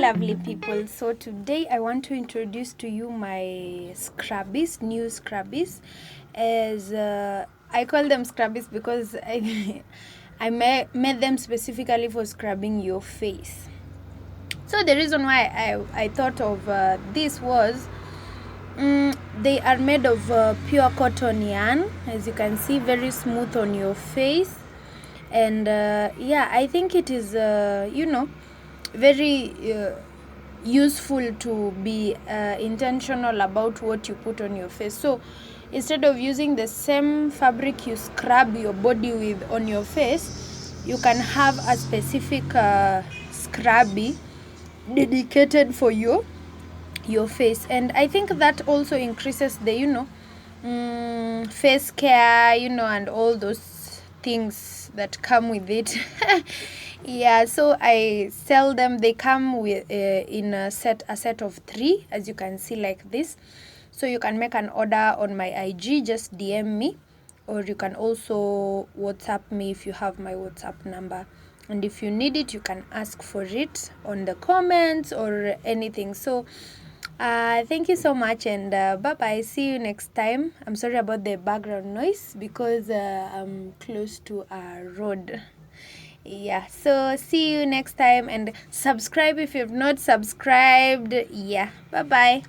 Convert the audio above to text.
lovely people. So today I want to introduce to you my scrubbies, new scrubbies. As I call them scrubbies because I made them specifically for scrubbing your face. So the reason why I thought of this was they are made of pure cotton yarn, as you can see, very smooth on your face. And yeah, I think it is very useful to be intentional about what you put on your face. So instead of using the same fabric you scrub your body with on your face, you can have a specific scrubby dedicated for your face. And I think that also increases the face care, and all those things that come with it. Yeah, so I sell them. They come with in a set of 3, as you can see, like this. So you can make an order on my IG, just DM me, or you can also WhatsApp me if you have my WhatsApp number. And if you need it, you can ask for it on the comments or anything. So thank you so much, and bye bye. See you next time. I'm sorry about the background noise because I'm close to a road. Yeah, so see you next time, and subscribe if you've not subscribed. Yeah, bye bye.